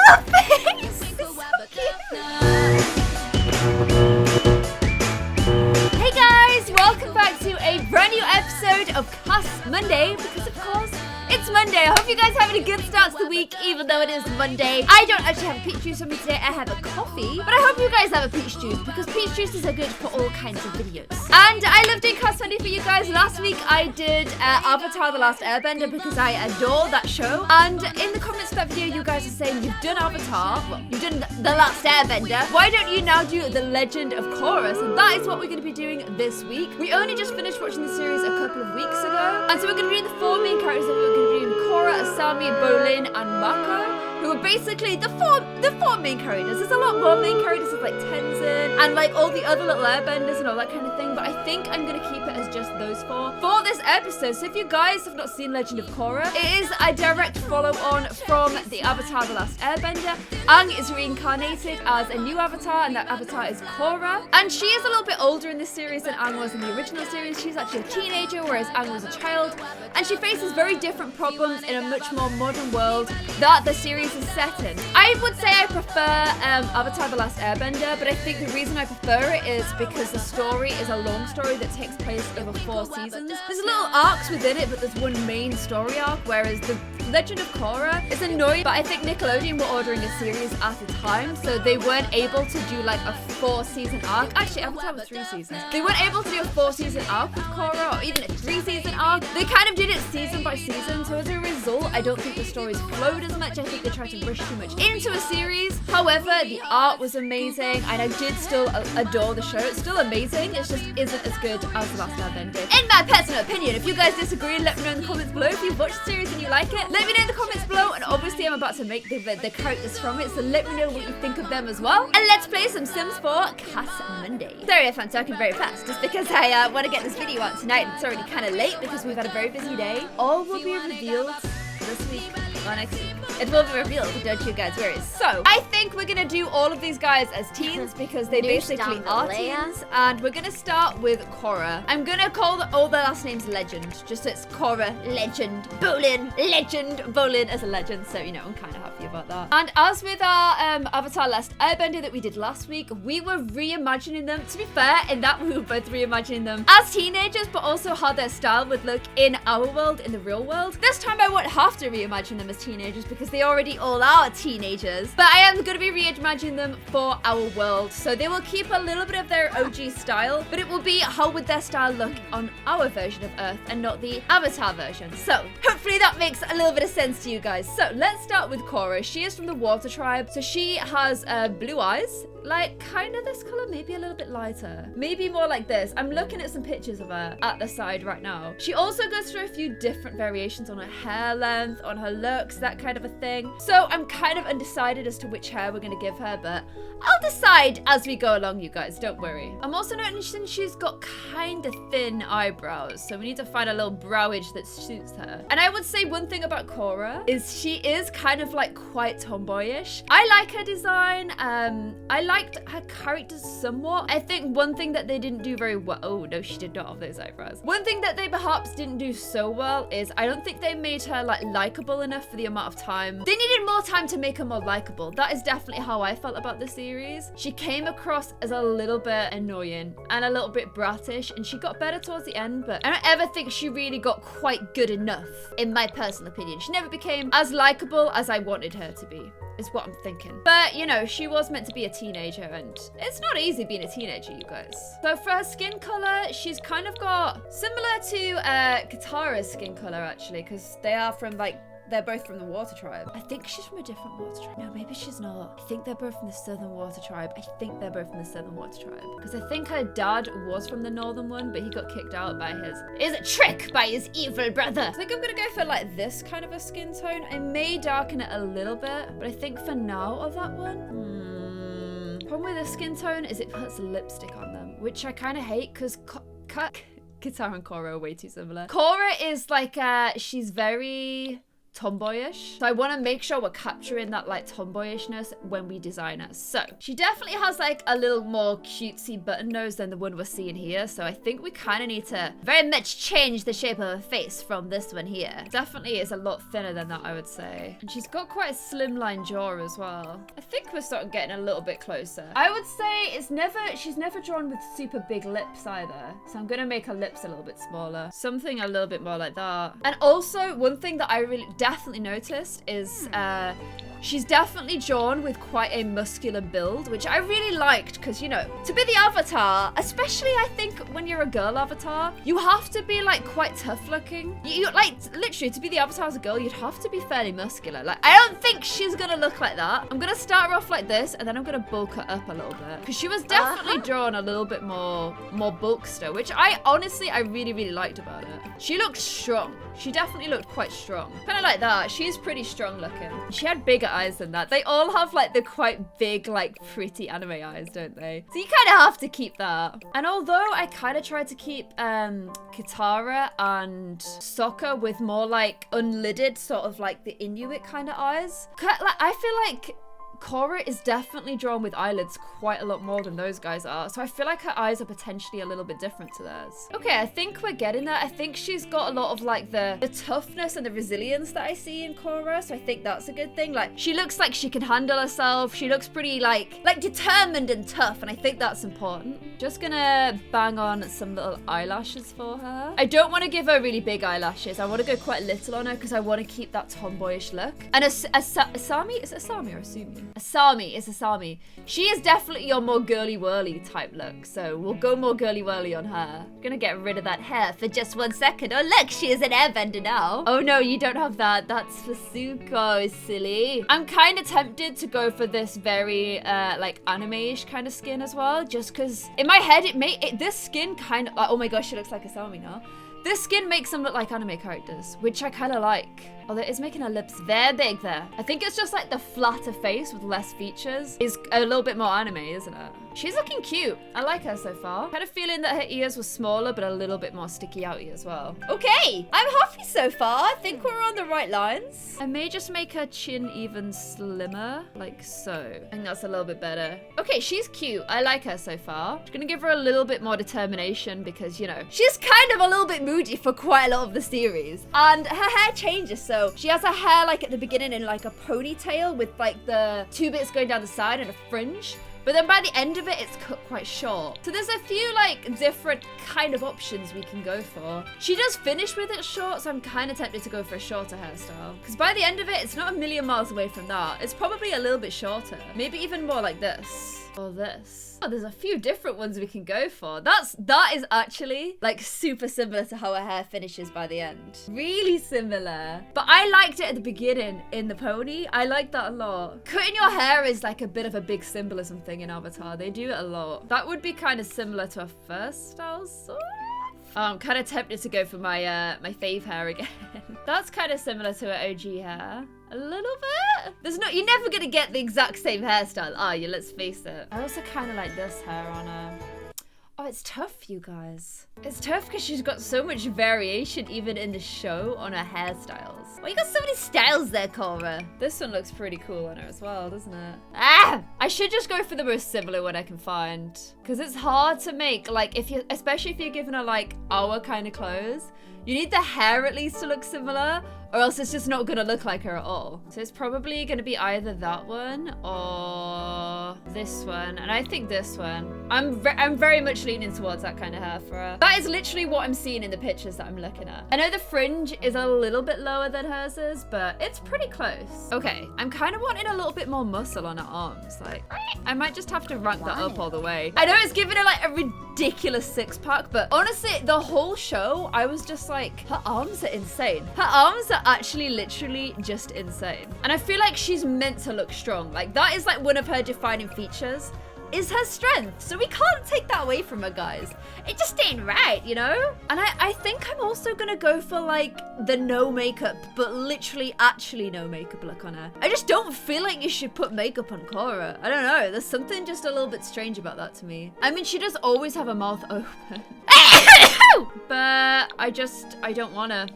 her face! It's so cute. Hey guys, welcome back to a brand new episode of Cast Monday, because of course, it's Monday. I hope you guys are having a good start to the week, even though it is Monday. I don't actually have a peach juice on me today, I have a coffee. But I hope you guys have a peach juice, because peach juices are good for all kinds of videos. And I love doing Cast Monday for you guys. Last week I did Avatar The Last Airbender, because I adore that show. And in the comments of that video, you guys are saying you've done Avatar, well, you've done The Last Airbender. Why don't you now do The Legend of Korra? So that is what we're going to be doing this week. We only just finished watching the series a couple of weeks ago. And so we're going to be doing the four main characters that we're going to be doing: Korra, Asami, Bolin, and Mako, who are basically the four main characters. There's a lot more main characters, like Tenzin and like all the other little airbenders and all that kind of thing, but I think I'm gonna keep it as just those four for this episode. So if you guys have not seen Legend of Korra, it is a direct follow-on from the Avatar The Last Airbender. Aang is reincarnated as a new avatar, and that avatar is Korra. And she is a little bit older in this series than Aang was in the original series. She's actually a teenager, whereas Aang was a child. And she faces very different problems in a much more modern world that the series is set in. I would say I prefer Avatar The Last Airbender, but I think the reason I prefer it is because the story is a long story that takes place over 4 seasons. There's little arcs within it, but there's one main story arc, whereas the Legend of Korra is annoying, but I think Nickelodeon were ordering a series at the time, so they weren't able to do like a 4-season arc. Actually, Avatar was 3 seasons. They weren't able to do a 4-season arc with Korra, or even a 3-season arc. They kind of did it season by season, so as a result, I don't think the stories flowed as much. I think they tried to rush too much into a series. However, the art was amazing, and I did still adore the show. It's still amazing, it just isn't as good as The Last Airbender, in my personal opinion. If you guys disagree, let me know in the comments below. If you've watched the series and you like it, let me know in the comments below. And obviously I'm about to make the characters from it, so let me know what you think of them as well. And let's play some Sims 4 Cast Monday. Sorry if I'm talking very fast, just because I want to get this video out tonight. It's already kind of late because we've had a very busy day. All will be revealed this week or next week. It will be revealed, don't you guys worry. So, I think we're going to do all of these guys as teens because they basically are teens. And we're going to start with Korra. I'm going to call all the last names Legend. Just so it's Korra, Legend, Bolin, Legend, Bolin as a legend. So, you know, I'm kind of happy about that. And as with our Avatar Last Airbender that we did last week, we were reimagining them. To be fair, in that we were both reimagining them as teenagers, but also how their style would look in our world, in the real world. This time I won't have to reimagine them as teenagers because they already all are teenagers, but I am going to be reimagining them for our world. So they will keep a little bit of their OG style, but it will be how would their style look on our version of Earth and not the Avatar version. So hopefully that makes a little bit of sense to you guys. So let's start with Korra. She is from the Water Tribe, so she has blue eyes, like kind of this color, maybe a little bit lighter, maybe more like this. I'm looking at some pictures of her at the side right now. She also goes through a few different variations on her hair length, on her looks, that kind of a thing. So I'm kind of undecided as to which hair we're going to give her, but I'll decide as we go along, you guys, don't worry. I'm also noticing she's got kind of thin eyebrows, so we need to find a little browage that suits her. And I would say one thing about Korra is she is kind of like quite tomboyish. I like her design. I liked her character somewhat. I think one thing that they didn't do very well, oh no, she did not have those eyebrows. One thing that they perhaps didn't do so well is I don't think they made her like likable enough for the amount of time. They needed more time to make her more likable. That is definitely how I felt about the series. She came across as a little bit annoying and a little bit brattish, and she got better towards the end, but I don't ever think she really got quite good enough, in my personal opinion. She never became as likable as I wanted her to be, is what I'm thinking. But, you know, she was meant to be a teenager, and it's not easy being a teenager, you guys. So for her skin color, she's kind of got similar to Katara's skin color, actually, because they are from, like, they're both from the Water Tribe. I think she's from a different Water Tribe. No, maybe she's not. I think they're both from the Southern Water Tribe. Because I think her dad was from the Northern one, but he got kicked out by his trick by his evil brother. I think I'm gonna go for like this kind of a skin tone. I may darken it a little bit, but I think for now of that one. Problem with this skin tone is it puts lipstick on them, which I kind of hate because Katara and Korra are way too similar. Korra is like, she's very tomboyish. So I want to make sure we're capturing that like tomboyishness when we design her. So she definitely has like a little more cutesy button nose than the one we're seeing here. So I think we kind of need to very much change the shape of her face from this one here. Definitely is a lot thinner than that, I would say. And she's got quite a slimline jaw as well. I think we're starting getting a little bit closer. I would say she's never drawn with super big lips either. So I'm gonna make her lips a little bit smaller. Something a little bit more like that. And also one thing that I really definitely noticed is she's definitely drawn with quite a muscular build, which I really liked because, you know, to be the avatar, especially I think when you're a girl avatar, you have to be like quite tough looking. You like literally to be the avatar as a girl, you'd have to be fairly muscular. Like I don't think she's gonna look like that. I'm gonna start her off like this and then I'm gonna bulk her up a little bit because she was definitely drawn a little bit more bulkster, which I honestly really liked about it. She looked strong. She definitely looked quite strong. Kind of like that. She's pretty strong looking. She had bigger eyes than that. They all have like the quite big, like pretty anime eyes, don't they? So you kind of have to keep that. And although I kind of tried to keep Katara and Sokka with more like unlidded, sort of like the Inuit kind of eyes, like I feel like Korra is definitely drawn with eyelids quite a lot more than those guys are. So I feel like her eyes are potentially a little bit different to theirs. Okay, I think we're getting there. I think she's got a lot of like the toughness and the resilience that I see in Korra. So I think that's a good thing. Like she looks like she can handle herself. She looks pretty like determined and tough. And I think that's important. Just gonna bang on some little eyelashes for her. I don't want to give her really big eyelashes. I want to go quite little on her because I want to keep that tomboyish look. And Asami? Is it Asami or Asumi? Asami is Asami. She is definitely your more girly whirly type look, so we'll go more girly whirly on her. I'm gonna get rid of that hair for just 1 second. Oh look, she is an airbender now. Oh no, you don't have that. That's for Zuko, silly. I'm kind of tempted to go for this very like anime-ish kind of skin as well, just because in my head this skin kind of oh my gosh, she looks like Asami now. This skin makes them look like anime characters, which I kind of like. Although it's making her lips very big there. I think it's just like the flatter face with less features is a little bit more anime, isn't it? She's looking cute. I like her so far. Kind of feeling that her ears were smaller, but a little bit more sticky outy as well. Okay, I'm happy so far. I think we're on the right lines. I may just make her chin even slimmer, like so. I think that's a little bit better. Okay, she's cute. I like her so far. I'm gonna give her a little bit more determination because, you know, she's kind of a little bit moody for quite a lot of the series. And her hair changes, so she has her hair like at the beginning in like a ponytail with like the 2 bits going down the side and a fringe. But then by the end of it, it's cut quite short. So there's a few like different kind of options we can go for. She does finish with it short, so I'm kind of tempted to go for a shorter hairstyle. Because by the end of it, it's not a million miles away from that. It's probably a little bit shorter. Maybe even more like this. Or this. Oh, there's a few different ones we can go for. That is actually like super similar to how her hair finishes by the end. Really similar. But I liked it at the beginning in the pony. I like that a lot. Cutting your hair is like a bit of a big symbolism thing in Avatar. They do it a lot. That would be kind of similar to her first style, sort of. I'm kind of tempted to go for my my fave hair again. That's kind of similar to her OG hair. A little bit. You're never gonna get the exact same hairstyle, are you? Let's face it. I also kind of like this hair on her. Oh, it's tough, you guys. It's tough because she's got so much variation even in the show on her hairstyles. Well, you got so many styles there, Korra. This one looks pretty cool on her as well, doesn't it? Ah! I should just go for the most similar one I can find. Because it's hard to make, like, especially if you're giving her, like, our kind of clothes. You need the hair at least to look similar, or else it's just not gonna look like her at all. So it's probably gonna be either that one or this one, and I think this one. I'm very much leaning towards that kind of hair for her. That is literally what I'm seeing in the pictures that I'm looking at. I know the fringe is a little bit lower than hers is, but it's pretty close. Okay, I'm kind of wanting a little bit more muscle on her arms. Like, I might just have to rank that up all the way. I know it's giving her like a ridiculous six-pack, but honestly, the whole show, I was just like, her arms are insane. Her arms are actually literally just insane. And I feel like she's meant to look strong. Like, that is like one of her defining features, is her strength. So we can't take that away from her, guys. It just ain't right, you know? And I think I'm also gonna go for like the no makeup, but literally actually no makeup look on her. I just don't feel like you should put makeup on Korra. I don't know. There's something just a little bit strange about that to me. I mean, she does always have her mouth open. But I don't wanna.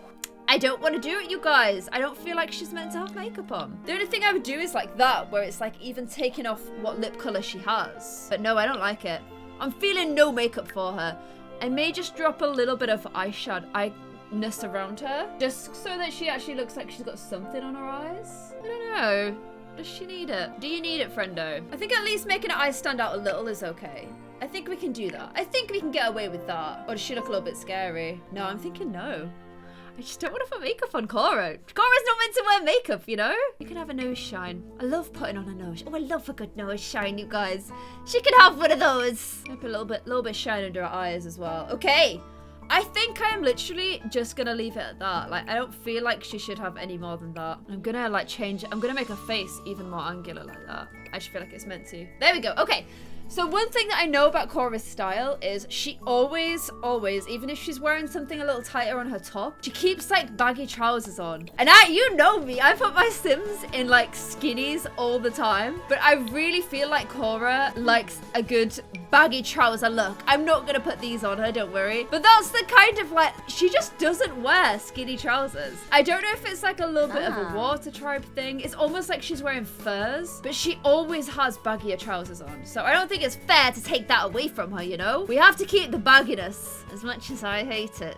I don't want to do it, you guys. I don't feel like she's meant to have makeup on. The only thing I would do is like that, where it's like even taking off what lip color she has. But no, I don't like it. I'm feeling no makeup for her. I may just drop a little bit of eyeshadow-ness around her, just so that she actually looks like she's got something on her eyes. I don't know. Does she need it? Do you need it, friendo? I think at least making her eyes stand out a little is okay. I think we can do that. I think we can get away with that. Or does she look a little bit scary? No, I'm thinking no. I just don't want to put makeup on Korra. Korra's not meant to wear makeup, you know? You can have a nose shine. I love putting on a nose. Oh, I love a good nose shine, you guys. She can have one of those. Maybe a little bit shine under her eyes as well. Okay. I think I am literally just gonna leave it at that. Like, I don't feel like she should have any more than that. I'm gonna like change, I'm gonna make her face even more angular like that. I just feel like it's meant to. There we go. Okay. So one thing that I know about Korra's style is she always, even if she's wearing something a little tighter on her top, she keeps like baggy trousers on. And you know me, I put my Sims in like skinnies all the time, but I really feel like Korra likes a good baggy trouser look. I'm not gonna put these on her, don't worry. But that's the kind of like, she just doesn't wear skinny trousers. I don't know if it's like a little bit of a water tribe thing. It's almost like she's wearing furs, but she always has baggier trousers on. So I don't think it's fair to take that away from her, you know? We have to keep the bagginess, as much as I hate it.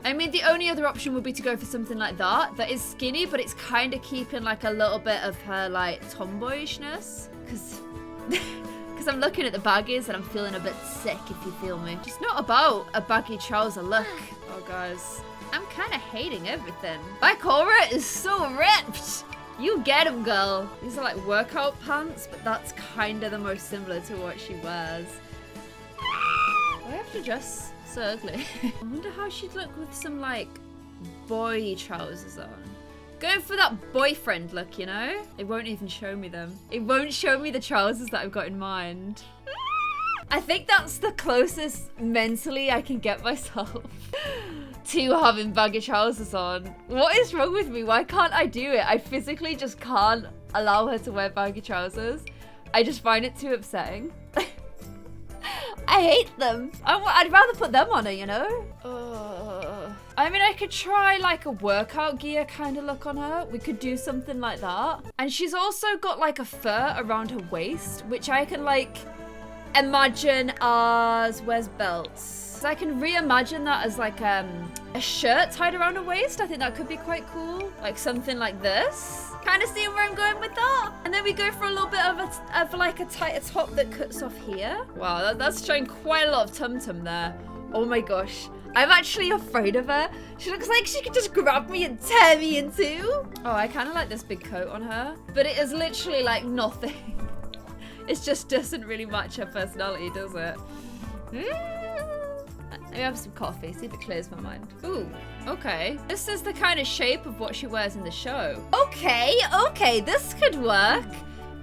I mean, the only other option would be to go for something like that is skinny, but it's kind of keeping like a little bit of her like tomboyishness, because I'm looking at the baggies and I'm feeling a bit sick, if you feel me. Just not about a baggy trouser look. Oh guys, I'm kind of hating everything. My Korra is so ripped. You get them, girl. These are like workout pants, but that's kind of the most similar to what she wears. Why do I have to dress so ugly? I wonder how she'd look with some like boy trousers on. Going for that boyfriend look, you know? It won't even show me them. It won't show me the trousers that I've got in mind. I think that's the closest mentally I can get myself to having baggy trousers on. What is wrong with me? Why can't I do it? I physically just can't allow her to wear baggy trousers. I just find it too upsetting. I hate them. I'd rather put them on her, you know? I mean, I could try like a workout gear kind of look on her. We could do something like that. And she's also got like a fur around her waist, which I can like imagine as, where's belts? So I can reimagine that as like a shirt tied around her waist. I think that could be quite cool. Like something like this. Kind of seeing where I'm going with that. And then we go for a little bit of like a tighter top that cuts off here. Wow, that's showing quite a lot of tum-tum there. Oh my gosh. I'm actually afraid of her. She looks like she could just grab me and tear me in two. Oh, I kind of like this big coat on her. But it is literally like nothing. It just doesn't really match her personality, does it? Let me have some coffee, see if it clears my mind. Ooh, okay. This is the kind of shape of what she wears in the show. Okay, this could work.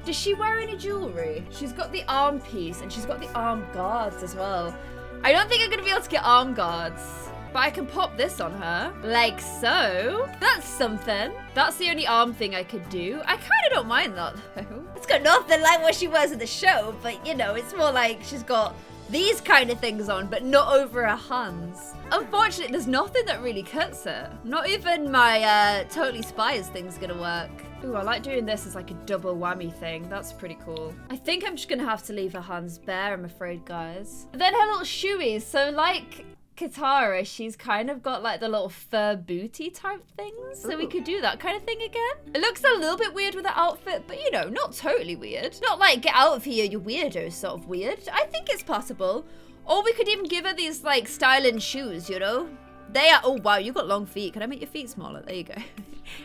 Does she wear any jewelry? She's got the arm piece and she's got the arm guards as well. I don't think I'm gonna be able to get arm guards, but I can pop this on her, like so. That's something. That's the only arm thing I could do. I kind of don't mind that though. It's got nothing like what she wears in the show, but you know, it's more like she's got these kind of things on, but not over her hands. Unfortunately, there's nothing that really cuts it. Not even my Totally Spies thing's gonna work. Ooh, I like doing this as like a double whammy thing. That's pretty cool. I think I'm just gonna have to leave her hands bare, I'm afraid, guys. But then her little shoeies. So like Katara, she's kind of got like the little fur booty type things. So we could do that kind of thing again. It looks a little bit weird with the outfit, but you know, not totally weird. Not like get out of here, you weirdo sort of weird. I think it's possible. Or we could even give her these like styling shoes, you know? They are, oh wow, you got long feet. Can I make your feet smaller? There you go.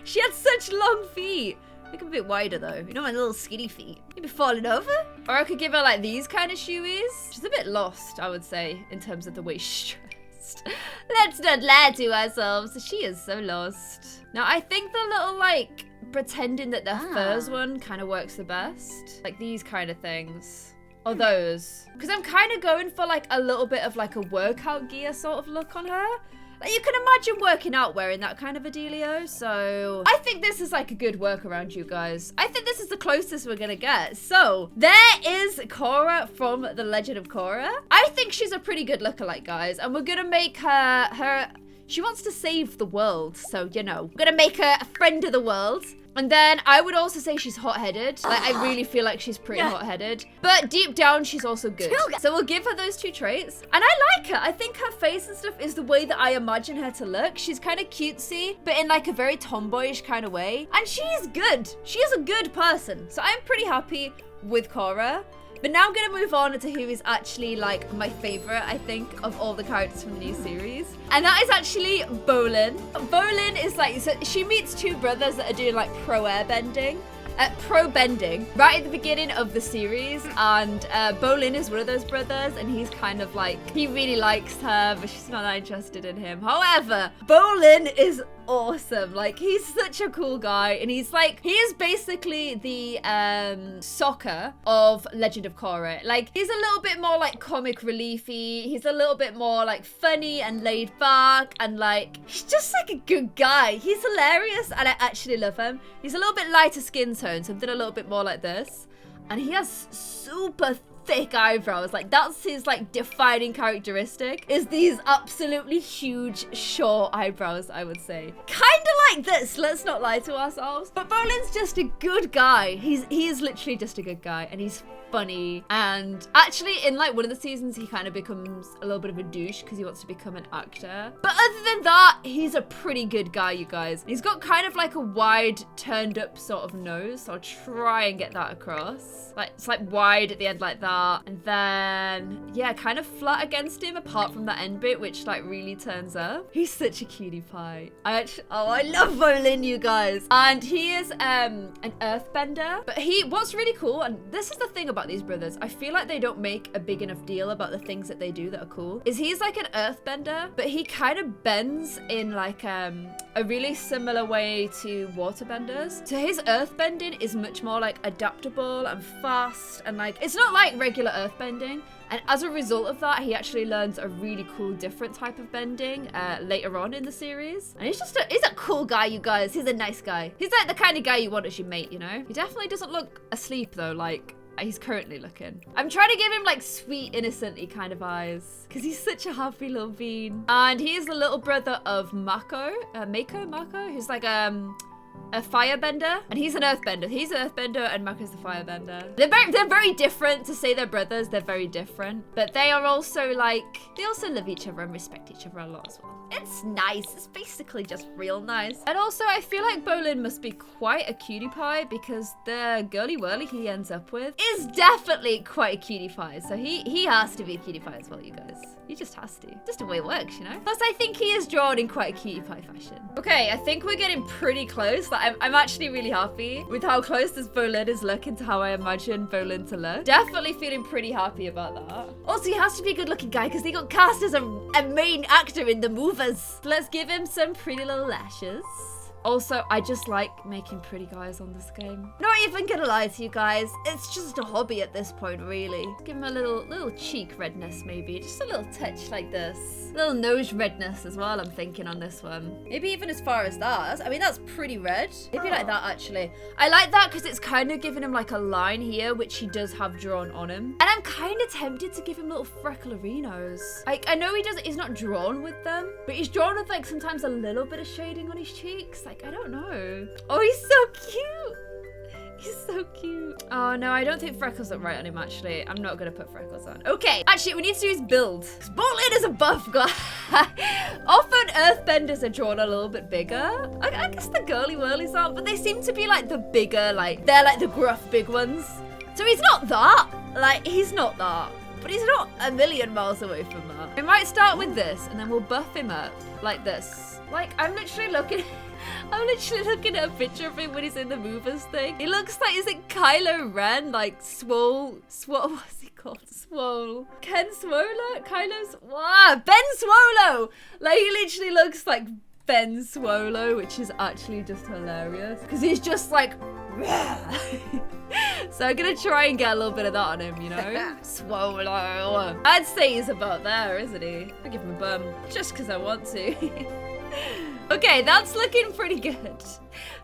She had such long feet. Make them a bit wider though. You know my little skinny feet. You'd be falling over. Or I could give her like these kind of shoeies. She's a bit lost, I would say, in terms of the way she's dressed. Let's not lie to ourselves. She is so lost. Now I think the little like pretending that they're furs one kind of works the best. Like these kind of things. Or those. Because I'm kind of going for like a little bit of like a workout gear sort of look on her. Like you can imagine working out wearing that kind of a dealio. So I think this is like a good workaround, you guys. I think this is the closest we're gonna get. So there is Korra from The Legend of Korra. I think she's a pretty good lookalike, guys. And we're gonna make her she wants to save the world. So, you know, we're gonna make her a friend of the world. And then I would also say she's hot-headed. Like, I really feel like she's pretty hot-headed. But deep down, she's also good. So we'll give her those 2 traits. And I like her. I think her face and stuff is the way that I imagine her to look. She's kind of cutesy, but in like a very tomboyish kind of way. And she's good. She is a good person. So I'm pretty happy with Korra. But now I'm going to move on to who is actually like my favorite, I think, of all the characters from the new series. And that is actually Bolin. Bolin is like, so she meets 2 brothers that are doing like pro bending right at the beginning of the series. And Bolin is one of those brothers, and he's kind of like, he really likes her, but she's not that interested in him. However, Bolin is awesome. Like, he's such a cool guy, and he's like, he is basically the Sokka of Legend of Korra. Like, he's a little bit more like comic reliefy. He's a little bit more like funny and laid back, and like, he's just like a good guy. He's hilarious, and I actually love him. He's a little bit lighter skin tone, something a little bit more like this, and he has super thick eyebrows. Like, that's his like defining characteristic, is these absolutely huge short eyebrows, I would say. Kind of like this, let's not lie to ourselves. But Bolin's just a good guy. He is literally just a good guy, and he's funny. And actually in like one of the seasons, he kind of becomes a little bit of a douche because he wants to become an actor. But other than that, he's a pretty good guy, you guys. He's got kind of like a wide turned up sort of nose, so I'll try and get that across. Like, it's like wide at the end like that, and then yeah, kind of flat against him apart from that end bit, which like really turns up. He's such a cutie pie. I love Bolin, you guys. And he is an earthbender, but what's really cool, and this is the thing about these brothers, I feel like they don't make a big enough deal about the things that they do that are cool, is he's like an earthbender, but he kind of bends in like a really similar way to waterbenders. So his earthbending is much more like adaptable and fast, and like, it's not like regular earthbending. And as a result of that, he actually learns a really cool different type of bending later on in the series. And he's a cool guy, you guys. He's a nice guy. He's like the kind of guy you want as your mate, you know? He definitely doesn't look asleep though, like he's currently looking. I'm trying to give him like sweet, innocent-y kind of eyes, because he's such a happy little bean. And he is the little brother of Mako, who's like a firebender, and he's an earthbender. He's an earthbender, and Mako's the firebender. They're very different. To say they're brothers, they're very different, but they are also like, they also love each other and respect each other a lot as well. It's nice. It's basically just real nice. And also, I feel like Bolin must be quite a cutie pie, because the girly whirly he ends up with is definitely quite a cutie pie. So he has to be a cutie pie as well, you guys. He just has to. Just the way it works, you know? Plus, I think he is drawn in quite a cutie pie fashion. Okay, I think we're getting pretty close. Like, I'm actually really happy with how close this Bolin is looking to how I imagine Bolin to look. Definitely feeling pretty happy about that. Also, he has to be a good-looking guy because he got cast as a main actor in the movies. Let's give him some pretty little lashes. Also, I just like making pretty guys on this game. Not even gonna lie to you guys, it's just a hobby at this point, really. Give him a little cheek redness, maybe. Just a little touch like this. A little nose redness as well, I'm thinking on this one. Maybe even as far as that. I mean, that's pretty red. Maybe like that, actually. I like that because it's kind of giving him like a line here, which he does have drawn on him. And I'm kind of tempted to give him little freckle-arinos. Like, I know he's not drawn with them, but he's drawn with like sometimes a little bit of shading on his cheeks. Like, I don't know. Oh, he's so cute. He's so cute. Oh no, I don't think freckles look right on him, actually. I'm not gonna put freckles on. Okay, actually, we need to do his build. Bolin is a buff guy. Often earthbenders are drawn a little bit bigger. I guess the girly whirlies aren't, but they seem to be like the bigger, like, they're like the gruff big ones. So he's not that. Like, he's not that. But he's not a million miles away from that. We might start with this, and then we'll buff him up like this. Like, I'm literally looking at a picture of him when he's in the movers thing. He looks like, is it Kylo Ren? Like, swole, what's he called? Swole. Ken Swoler? Ben Swolo! Like, he literally looks like Ben Swolo, which is actually just hilarious. Because he's just like, so I'm gonna try and get a little bit of that on him, you know? Swolo. I'd say he's about there, isn't he? I'll give him a bum, just because I want to. Okay, that's looking pretty good.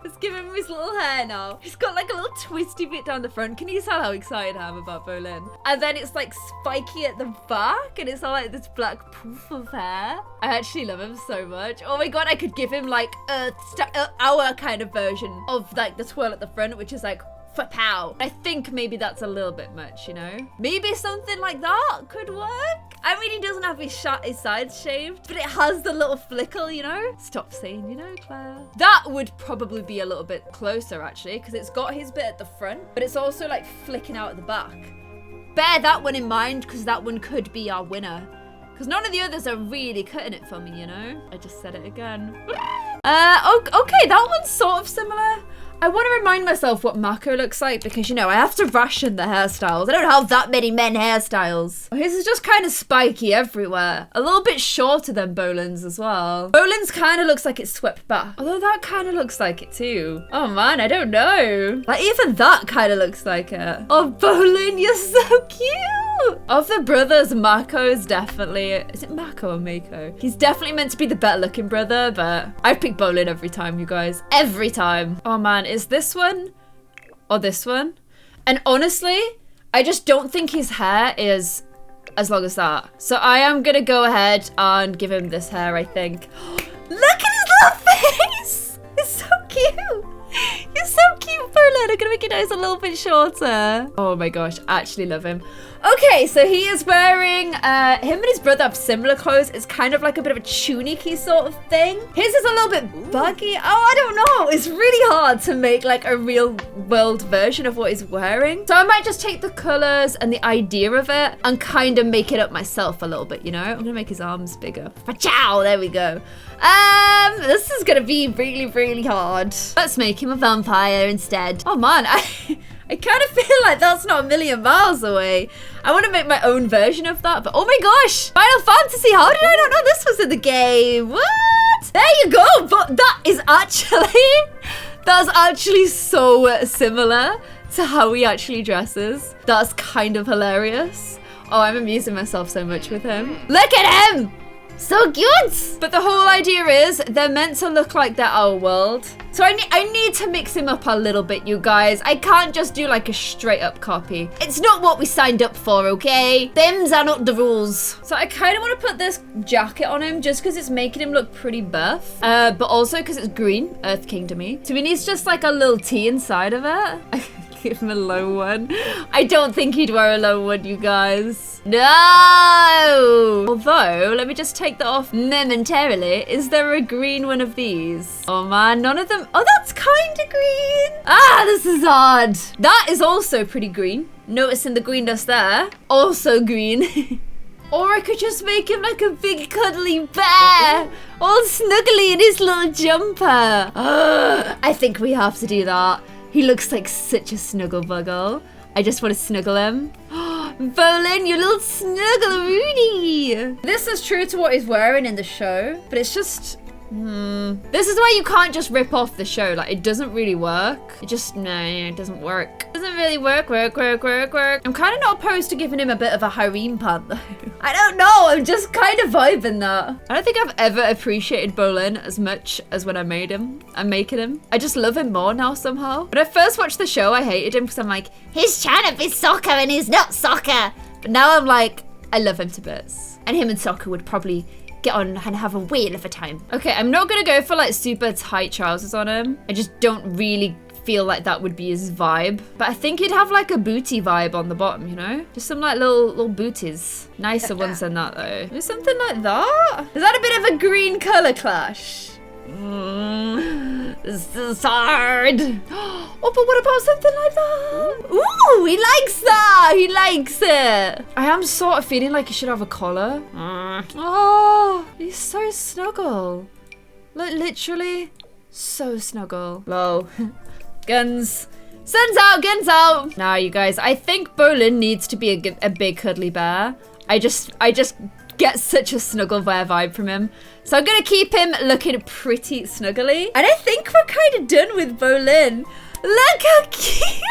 Let's give him his little hair now. He's got like a little twisty bit down the front. Can you tell how excited I am about Bolin? And then it's like spiky at the back and it's all like this black poof of hair. I actually love him so much. Oh my god, I could give him like our kind of version of like the twirl at the front, which is like pow. I think maybe that's a little bit much, you know? Maybe something like that could work. I mean, he doesn't have his sides shaved, but it has the little flickle, you know? Stop saying, you know, Claire. That would probably be a little bit closer, actually, because it's got his bit at the front, but it's also, like, flicking out at the back. Bear that one in mind, because that one could be our winner. Because none of the others are really cutting it for me, you know? I just said it again. Okay, that one's sort of similar. I want to remind myself what Mako looks like because, you know, I have to ration the hairstyles. I don't have that many men hairstyles. His is just kind of spiky everywhere. A little bit shorter than Bolin's as well. Bolin's kind of looks like it's swept back. Although that kind of looks like it too. Oh man, I don't know. Like even that kind of looks like it. Oh, Bolin, you're so cute. Of the brothers, Mako is definitely... Is it Mako or Mako? He's definitely meant to be the better looking brother, but I pick Bolin every time, you guys. Every time. Oh man, is this one or this one? And honestly, I just don't think his hair is as long as that. So I am gonna go ahead and give him this hair, I think. Look at his little face! It's so cute! You're so cute, Bolin. I'm gonna make your nose a little bit shorter. Oh my gosh, I actually love him. Okay, so he is wearing, him and his brother have similar clothes. It's kind of like a bit of a tunicky sort of thing. His is a little bit buggy. Oh, I don't know. It's really hard to make like a real world version of what he's wearing. So I might just take the colors and the idea of it and kind of make it up myself a little bit, you know? I'm gonna make his arms bigger. Pachow, there we go. This is gonna be really, really hard. Let's make him a vampire instead. Oh man, I kind of feel like that's not a million miles away. I want to make my own version of that, but oh my gosh, Final Fantasy, how did I not know this was in the game? What? There you go, but that's actually so similar to how he actually dresses. That's kind of hilarious. Oh, I'm amusing myself so much with him. Look at him! So cute! But the whole idea is they're meant to look like they're our world. So I need to mix him up a little bit, you guys. I can't just do like a straight up copy. It's not what we signed up for, okay? Them's are not the rules. So I kind of want to put this jacket on him just because it's making him look pretty buff. But also because it's green, Earth Kingdom-y. So he needs just like a little T inside of it. Give him a low one. I don't think he'd wear a low one, you guys. No! Although, let me just take that off momentarily. Is there a green one of these? Oh man, none of them. Oh, that's kind of green. Ah, this is odd. That is also pretty green. Noticing the green dust there. Also green. Or I could just make him like a big cuddly bear. All snuggly in his little jumper. I think we have to do that. He looks like such a snuggle buggle. I just want to snuggle him. Bolin, you little snuggle Rudy. This is true to what he's wearing in the show, but it's just... This is why you can't just rip off the show. Like, it doesn't really work. It just, no, it doesn't work. It doesn't really work. I'm kind of not opposed to giving him a bit of a harem pant, though. I don't know. I'm just kind of vibing that. I don't think I've ever appreciated Bolin as much as when I made him. I'm making him. I just love him more now somehow. When I first watched the show, I hated him because I'm like, he's trying to be soccer and he's not soccer. But now I'm like, I love him to bits. And him and soccer would probably get on and have a whale of a time. Okay, I'm not gonna go for like super tight trousers on him. I just don't really feel like that would be his vibe. But I think he'd have like a booty vibe on the bottom, you know? Just some like little booties. Nicer ones than that though. Maybe something like that? Is that a bit of a green color clash? This is hard. Oh, but what about something like that? Ooh, he likes that. He likes it. I am sort of feeling like he should have a collar. Oh, he's so snuggle. Like literally so snuggle. Low. Guns. Sun's out, guns out. Now, you guys, I think Bolin needs to be a big cuddly bear. I just get such a snuggle bear vibe from him. So I'm gonna keep him looking pretty snuggly. And I think we're kind of done with Bolin. Look how cute.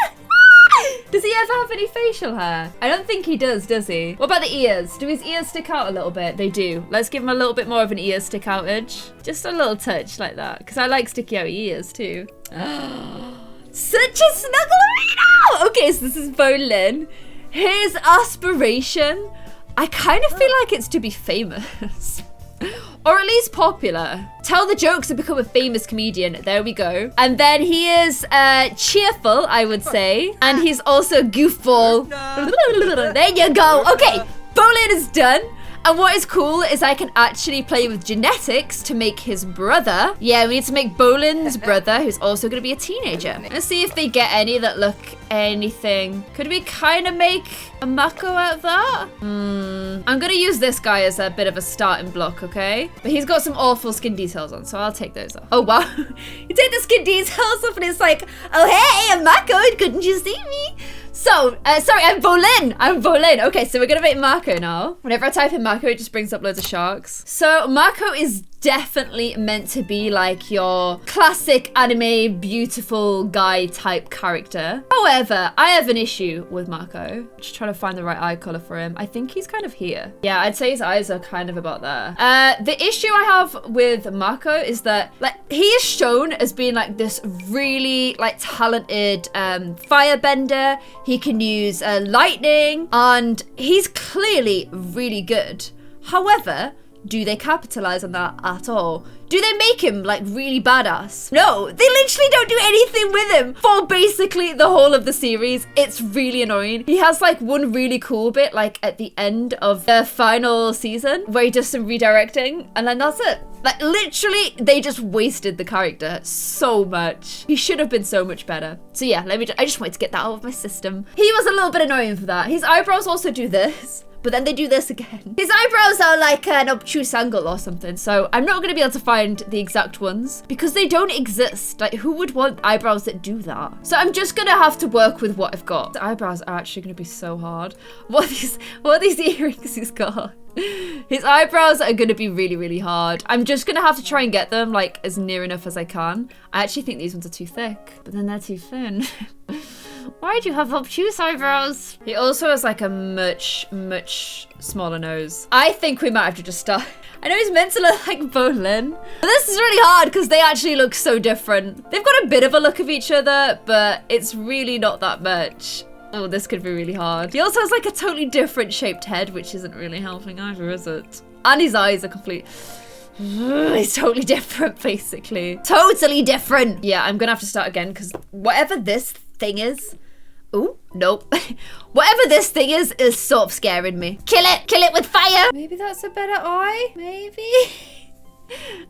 Does he ever have any facial hair? I don't think he does he? What about the ears? Do his ears stick out a little bit? They do. Let's give him a little bit more of an ear stick out edge. Just a little touch like that, because I like sticky out ears too. Such a snugglerino! Okay, so this is Bolin. His aspiration, I kind of feel like it's to be famous. Or at least popular. Tell the jokes and become a famous comedian. There we go. And then he is cheerful, I would say. And he's also goofball. There you go. Okay, Bolin is done. And what is cool is I can actually play with genetics to make his brother. Yeah, we need to make Bolin's brother, who's also going to be a teenager. Let's see if they get any that look anything. Could we kind of make a Mako out of that? I'm going to use this guy as a bit of a starting block, okay? But he's got some awful skin details on, so I'll take those off. Oh, wow. You take the skin details off and it's like, oh, hey, I'm Mako. Couldn't you see me? So, sorry, I'm Bolin. Okay, so we're gonna make Mako now. Whenever I type in Mako, it just brings up loads of sharks. So Mako is definitely meant to be like your classic anime beautiful guy type character. However, I have an issue with Mako. Just trying to find the right eye color for him. I think he's kind of here. Yeah, I'd say his eyes are kind of about there. The issue I have with Mako is that like he is shown as being like this really like talented firebender. He can use lightning and he's clearly really good. However, do they capitalize on that at all? Do they make him like really badass? No, they literally don't do anything with him for basically the whole of the series. It's really annoying. He has like one really cool bit like at the end of the final season where he does some redirecting and then that's it. Like literally they just wasted the character so much. He should have been so much better. So yeah, I just wanted to get that out of my system. He was a little bit annoying for that. His eyebrows also do this. But then they do this again. His eyebrows are like an obtuse angle or something. So I'm not going to be able to find the exact ones because they don't exist. Like who would want eyebrows that do that? So I'm just going to have to work with what I've got. The eyebrows are actually going to be so hard. What are these earrings he's got? His eyebrows are going to be really, really hard. I'm just going to have to try and get them like as near enough as I can. I actually think these ones are too thick, but then they're too thin. Why do you have obtuse eyebrows? He also has like a much, much smaller nose. I think we might have to just start. I know he's meant to look like Bolin. But this is really hard because they actually look so different. They've got a bit of a look of each other, but it's really not that much. Oh, this could be really hard. He also has like a totally different shaped head, which isn't really helping either, is it? And his eyes are complete. It's totally different, basically. Totally different. Yeah, I'm gonna have to start again because whatever this thing is. Oh, nope. Whatever this thing is sort of scaring me. Kill it with fire. Maybe that's a better eye, maybe.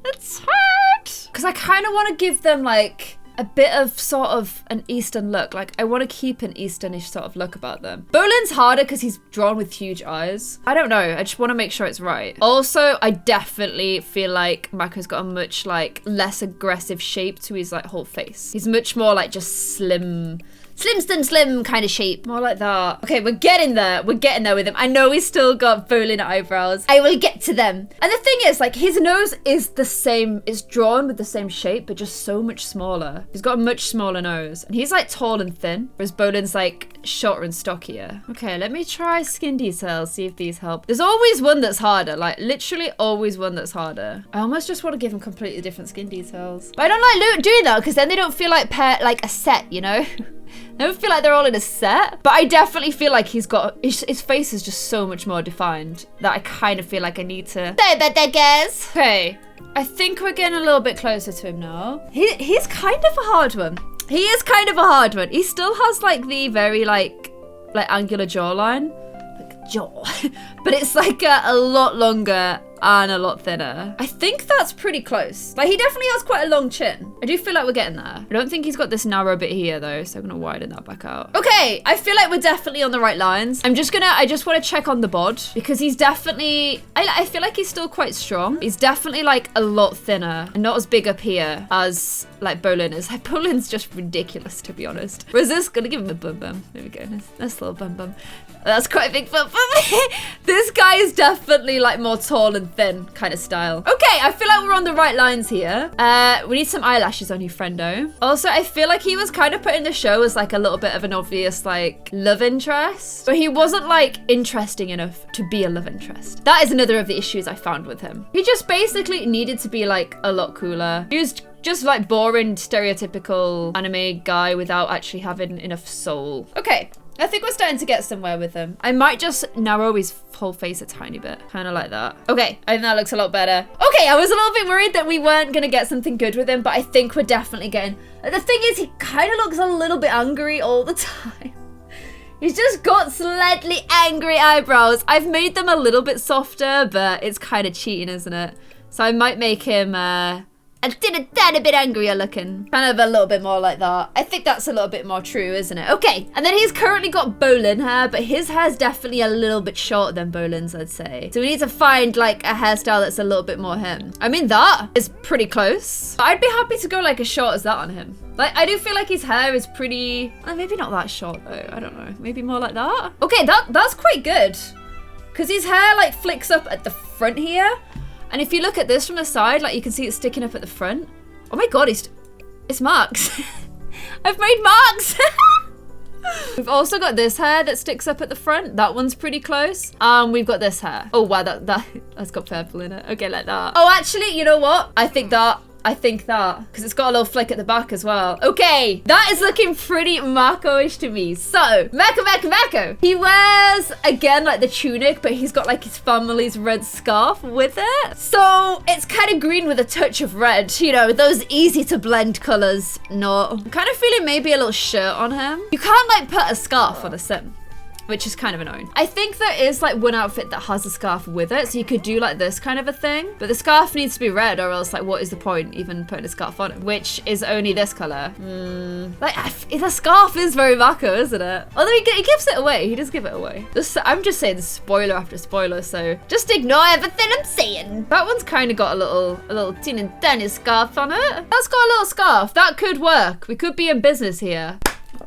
That's hard. Because I kind of want to give them like a bit of sort of an Eastern look. Like I want to keep an Easternish sort of look about them. Bolin's harder because he's drawn with huge eyes. I don't know. I just want to make sure it's right. Also, I definitely feel like Mako's got a much like less aggressive shape to his like whole face. He's much more like just slim kind of shape. More like that. Okay, we're getting there. We're getting there with him. I know he's still got Bolin eyebrows. I will get to them. And the thing is, like, his nose is the same. It's drawn with the same shape, but just so much smaller. He's got a much smaller nose. And he's, like, tall and thin, whereas Bolin's, like, shorter and stockier. Okay, let me try skin details, see if these help. There's always one that's harder. Like, literally always one that's harder. I almost just want to give him completely different skin details. But I don't like doing that, because then they don't feel like a set, you know? I don't feel like they're all in a set, but I definitely feel like his face is just so much more defined that I kind of feel like I need to say about that, guys. Okay, I think we're getting a little bit closer to him now. He's kind of a hard one. He is kind of a hard one. He still has like the very like angular jawline, like jaw, but it's like a lot longer and a lot thinner. I think that's pretty close. Like he definitely has quite a long chin. I do feel like we're getting there. I don't think he's got this narrow bit here though, so I'm gonna widen that back out. Okay, I feel like we're definitely on the right lines. I just want to check on the bod because he's definitely, I feel like he's still quite strong. He's definitely like a lot thinner and not as big up here as like Bolin is. Like Bolin's just ridiculous to be honest. Whereas this, gonna give him a bum bum. There we go, nice little bum bum. That's quite a big bum bum. This guy is definitely like more tall and and thin kind of style. Okay, I feel like we're on the right lines here. We need some eyelashes on you, friendo. Also, I feel like he was kind of put in the show as like a little bit of an obvious like love interest, but he wasn't like interesting enough to be a love interest. That is another of the issues I found with him. He just basically needed to be like a lot cooler. He was just like boring, stereotypical anime guy without actually having enough soul. Okay, I think we're starting to get somewhere with him. I might just narrow his whole face a tiny bit, kind of like that. Okay, I think that looks a lot better. Okay, I was a little bit worried that we weren't gonna get something good with him, but I think we're definitely getting... The thing is, he kind of looks a little bit angry all the time. He's just got slightly angry eyebrows. I've made them a little bit softer, but it's kind of cheating, isn't it? So I might make him a bit angrier looking. Kind of a little bit more like that. I think that's a little bit more true, isn't it? Okay, and then he's currently got Bolin hair, but his hair's definitely a little bit shorter than Bolin's, I'd say. So we need to find like a hairstyle that's a little bit more him. I mean, that is pretty close. I'd be happy to go like as short as that on him. Like, I do feel like his hair is pretty... maybe not that short though, I don't know. Maybe more like that? Okay, that's quite good. Because his hair like flicks up at the front here. And if you look at this from the side, like you can see it sticking up at the front. Oh my God, it's marks. I've made marks. We've also got this hair that sticks up at the front. That one's pretty close. We've got this hair. Oh wow, that's got purple in it. Okay, like that. Oh, actually, you know what? I think that, because it's got a little flick at the back as well. Okay, that is looking pretty Mako-ish to me. So, Mako. He wears, again, like the tunic, but he's got like his family's red scarf with it. So, it's kind of green with a touch of red. You know, those easy to blend colors. No, I'm kind of feeling maybe a little shirt on him. You can't like put a scarf on a sim, which is kind of annoying. I think there is like one outfit that has a scarf with it, so you could do like this kind of a thing, but the scarf needs to be red or else like what is the point even putting a scarf on it, which is only this color. Like the scarf is very Mako, isn't it? Although he gives it away, he does give it away. I'm just saying spoiler after spoiler, so just ignore everything I'm saying. That one's kind of got a little tin and Dennis scarf on it. That's got a little scarf, that could work. We could be in business here.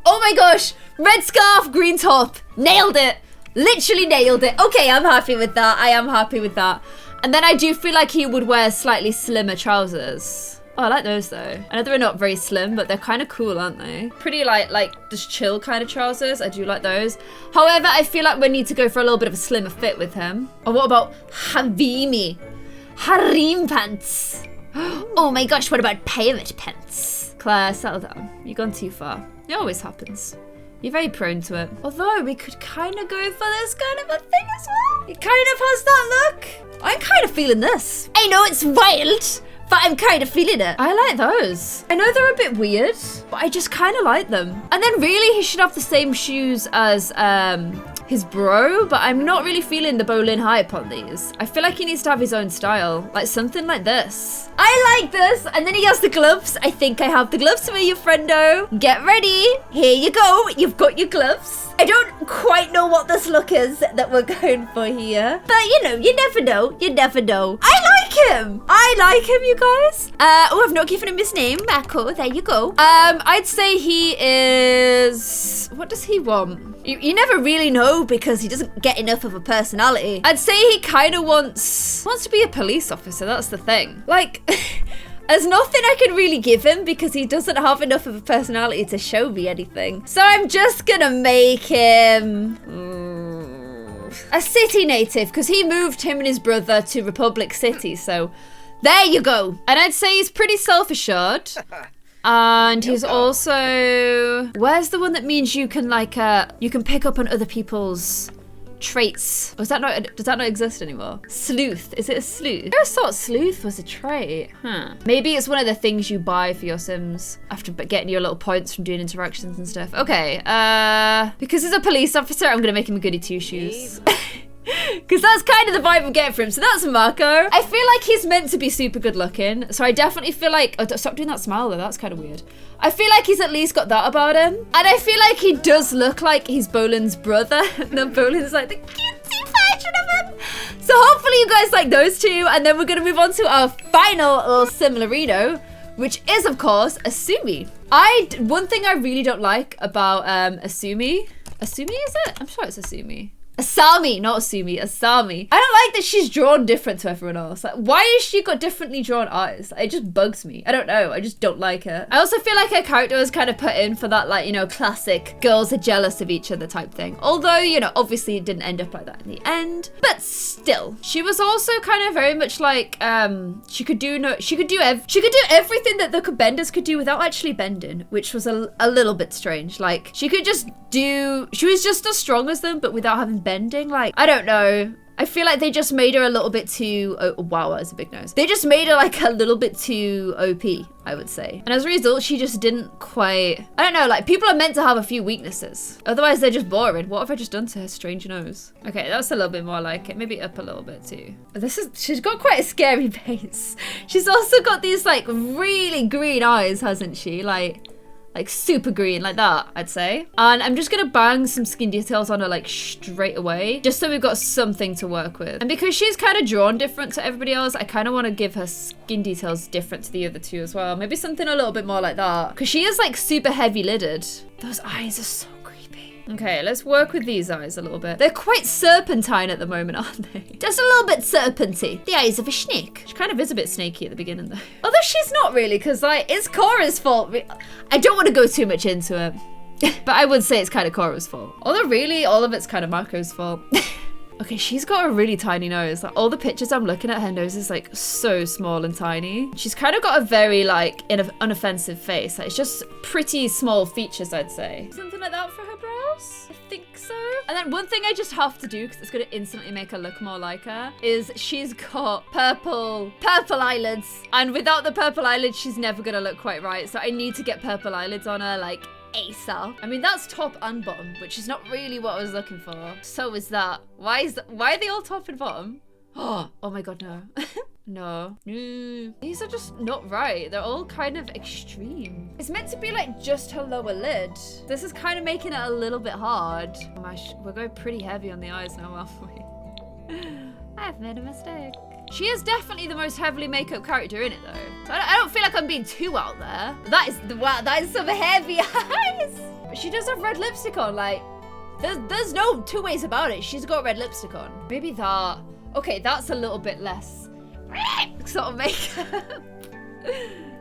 Oh my gosh, red scarf, green top. Nailed it. Literally nailed it. Okay, I'm happy with that. I am happy with that. And then I do feel like he would wear slightly slimmer trousers. Oh, I like those though. I know they're not very slim, but they're kind of cool, aren't they? Pretty like just chill kind of trousers. I do like those. However, I feel like we need to go for a little bit of a slimmer fit with him. Or what about Havimi? Harem pants. Oh my gosh, what about pirate pants? Claire, settle down. You've gone too far. It always happens. You're very prone to it. Although we could kind of go for this kind of a thing as well. It kind of has that look. I'm kind of feeling this. I know it's wild, but I'm kind of feeling it. I like those. I know they're a bit weird, but I just kind of like them. And then really he should have the same shoes as his bro, but I'm not really feeling the Bolin hype on these. I feel like he needs to have his own style, like something like this. I like this, and then he has the gloves. I think I have the gloves for you, friendo. Get ready, here you go. You've got your gloves. I don't quite know what this look is that we're going for here, but you know, you never know, you never know. I like him, you guys. Oh, I've not given him his name, Mako, there you go. I'd say he is, what does he want? You never really know because he doesn't get enough of a personality. I'd say he kind of wants to be a police officer, that's the thing. Like, there's nothing I can really give him because he doesn't have enough of a personality to show me anything. So I'm just gonna make him a city native because he moved him and his brother to Republic City. So there you go. And I'd say he's pretty self-assured. And he's also, where's the one that means you can like you can pick up on other people's traits? Does that not exist anymore? Sleuth, is it a sleuth? I always thought sleuth was a trait. Maybe it's one of the things you buy for your Sims after getting your little points from doing interactions and stuff. Okay, because he's a police officer, I'm gonna make him a goody two shoes. Because that's kind of the vibe I'm getting from him. So that's Mako. I feel like he's meant to be super good looking. So I definitely feel like, oh, stop doing that smile though, that's kind of weird. I feel like he's at least got that about him. And I feel like he does look like he's Bolin's brother. No, Bolin's like the cutesy version of him. So hopefully you guys like those two. And then we're going to move on to our final little Simlarino, which is of course Asumi. One thing I really don't like about Asumi is it? I'm sure it's Asumi. Asami, not Asumi, Asami. I don't like that she's drawn different to everyone else. Like, why has she got differently drawn eyes? It just bugs me. I don't know. I just don't like her. I also feel like her character was kind of put in for that, like, you know, classic girls are jealous of each other type thing. Although, you know, obviously it didn't end up like that in the end. But still, she was also kind of very much like, she could do everything that the benders could do without actually bending, which was a little bit strange. Like, she could just she was just as strong as them, but without having bending. Like, I don't know. I feel like they just made her a little bit too, oh, wow, that's a big nose. They just made her like a little bit too OP, I would say. And as a result, she just didn't quite, I don't know, like people are meant to have a few weaknesses. Otherwise they're just boring. What have I just done to her strange nose? Okay, that's a little bit more like it. Maybe up a little bit too. She's got quite a scary face. She's also got these like really green eyes, hasn't she? Like super green, like that, I'd say. And I'm just gonna bang some skin details on her like straight away, just so we've got something to work with. And because she's kind of drawn different to everybody else, I kind of want to give her skin details different to the other two as well. Maybe something a little bit more like that, because she is like super heavy lidded. Those eyes are so creepy. Okay, let's work with these eyes a little bit. They're quite serpentine at the moment, aren't they? Just a little bit serpenty. The eyes of a snake. She kind of is a bit snaky at the beginning though. Although she's not really, because like, it's Korra's fault. I don't want to go too much into it. But I would say it's kind of Korra's fault. Although really, all of it's kind of Mako's fault. Okay, she's got a really tiny nose. Like, all the pictures I'm looking at, her nose is like so small and tiny. She's kind of got a very like unoffensive face. Like, it's just pretty small features, I'd say. Something like that for her brows? I think so. And then one thing I just have to do, because it's going to instantly make her look more like her, is she's got purple eyelids. And without the purple eyelids, she's never going to look quite right. So I need to get purple eyelids on her, like, ASAP. I mean, that's top and bottom, which is not really what I was looking for. So is that. Why are they all top and bottom? Oh my god, no. No. These are just not right. They're all kind of extreme. It's meant to be like just her lower lid. This is kind of making it a little bit hard. Oh my, we're going pretty heavy on the eyes now, aren't we? I've made a mistake. She is definitely the most heavily makeup character in it though. So I don't feel like I'm being too out there. Wow, that is some heavy eyes. But she does have red lipstick on, like, there's no two ways about it. She's got red lipstick on. Maybe that. Okay, that's a little bit less sort of makeup.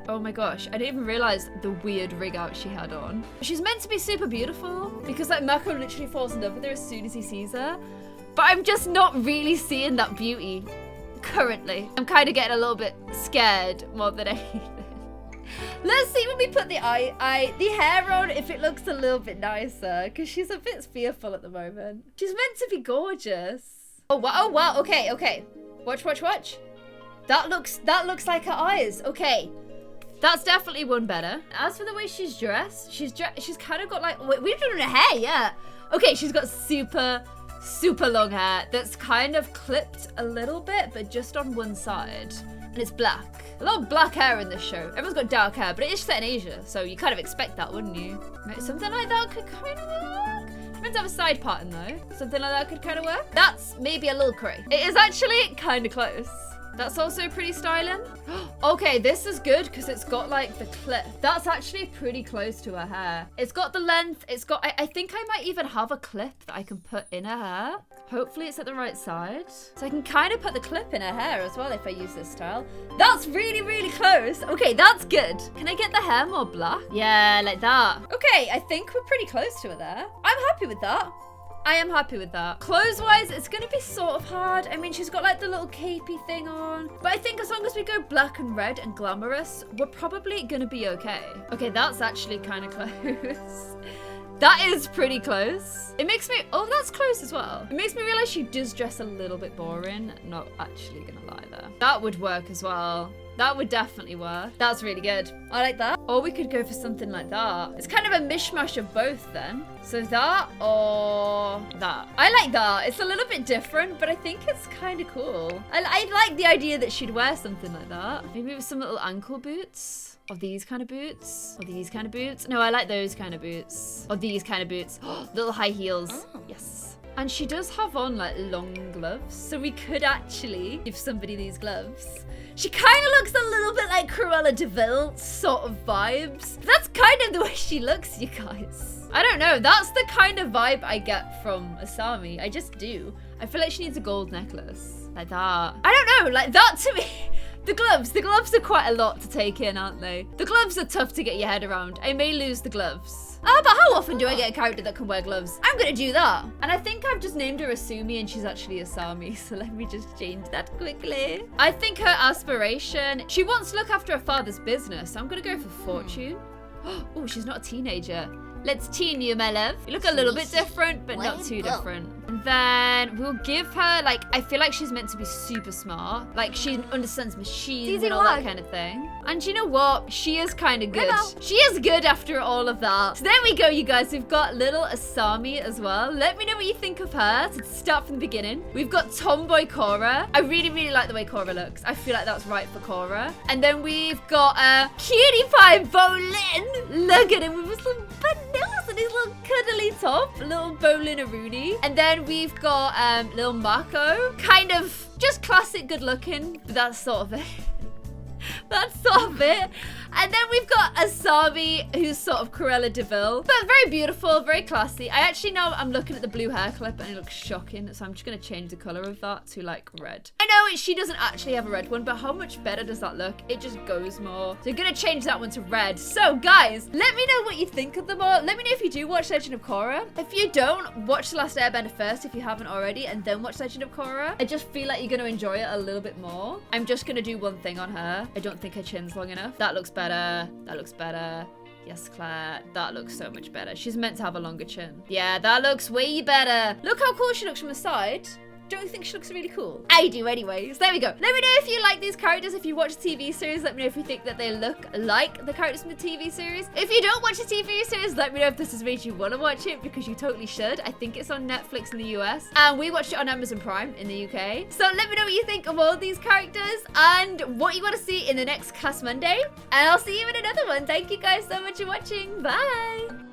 Oh my gosh, I didn't even realize the weird rig out she had on. She's meant to be super beautiful because like Mako literally falls in love with her as soon as he sees her. But I'm just not really seeing that beauty currently. I'm kind of getting a little bit scared more than anything. Let's see when we put the hair on if it looks a little bit nicer, because she's a bit fearful at the moment. She's meant to be gorgeous. Oh wow, okay. Watch. That looks like her eyes. Okay. That's definitely one better. As for the way she's dressed, she's kind of got like, wait, we've done her hair, yeah. Okay, she's got super long hair that's kind of clipped a little bit, but just on one side. And it's black. A lot of black hair in this show. Everyone's got dark hair, but it is set in Asia, so you kind of expect that, wouldn't you? Something like that could kind of work. Meant to have a side pattern though. Something like that could kind of work. That's maybe a little cray. It is actually kind of close. That's also pretty styling. Okay, this is good because it's got like the clip. That's actually pretty close to her hair. It's got the length. It's got, I think I might even have a clip that I can put in her hair. Hopefully it's at the right side. So I can kind of put the clip in her hair as well if I use this style. That's really close. Okay, that's good. Can I get the hair more black? Yeah, like that. Okay, I think we're pretty close to it there. I'm happy with that. I am happy with that. Clothes-wise, it's going to be sort of hard. I mean, she's got like the little capey thing on. But I think as long as we go black and red and glamorous, we're probably going to be okay. Okay, that's actually kind of close. That is pretty close. It makes me, oh, that's close as well. It makes me realize she does dress a little bit boring. Not actually going to lie there. That would work as well. That would definitely work. That's really good. I like that. Or we could go for something like that. It's kind of a mishmash of both then. So that or that. I like that. It's a little bit different, but I think it's kind of cool. I like the idea that she'd wear something like that. Maybe with some little ankle boots. Or these kind of boots. Or these kind of boots. No, I like those kind of boots. Or these kind of boots. Little high heels. Oh. Yes. And she does have on like long gloves. So we could actually give somebody these gloves. She kind of looks a little bit like Cruella de Vil sort of vibes. But that's kind of the way she looks, you guys. I don't know. That's the kind of vibe I get from Asami. I just do. I feel like she needs a gold necklace. Like that. I don't know. Like that to me. The gloves are quite a lot to take in, aren't they? The gloves are tough to get your head around. I may lose the gloves. But how often do I get a character that can wear gloves? I'm gonna do that. And I think I've just named her Asumi and she's actually Asami. So let me just change that quickly. I think her aspiration, she wants to look after her father's business. So I'm gonna go for fortune. Oh, she's not a teenager. Let's teen you, my love. You look a little bit different, but not too different. And then we'll give her, like, I feel like she's meant to be super smart. Like, she understands machines and all that kind of thing. And you know what? She is kind of good. She is good after all of that. So there we go, you guys. We've got little Asami as well. Let me know what you think of her. To start from the beginning. We've got Tomboy Korra. I really, really like the way Korra looks. I feel like that's right for Korra. And then we've got Cutie Pie Bolin. Look at him with his little nose and his little cuddly top. Little Bolin-a-Rooney. And then we've got little Mako. Kind of just classic good looking. But that's sort of it. That's sort of it. And then we've got Asami, who's sort of Cruella de Vil. But very beautiful, very classy. I actually know I'm looking at the blue hair clip and it looks shocking. So I'm just going to change the color of that to like red. I know she doesn't actually have a red one, but how much better does that look? It just goes more. So I'm going to change that one to red. So guys, let me know what you think of them all. Let me know if you do watch Legend of Korra. If you don't, watch The Last Airbender first if you haven't already, and then watch Legend of Korra. I just feel like you're going to enjoy it a little bit more. I'm just going to do one thing on her. I don't think her chin's long enough. That looks better. That looks better. Yes, Claire. That looks so much better. She's meant to have a longer chin. Yeah, that looks way better. Look how cool she looks from the side. Don't you think she looks really cool? I do anyways. There we go. Let me know if you like these characters. If you watch the TV series, let me know if you think that they look like the characters from the TV series. If you don't watch the TV series, let me know if this has made you want to watch it, because you totally should. I think it's on Netflix in the US. And we watched it on Amazon Prime in the UK. So let me know what you think of all these characters and what you want to see in the next Cast Monday. And I'll see you in another one. Thank you guys so much for watching. Bye.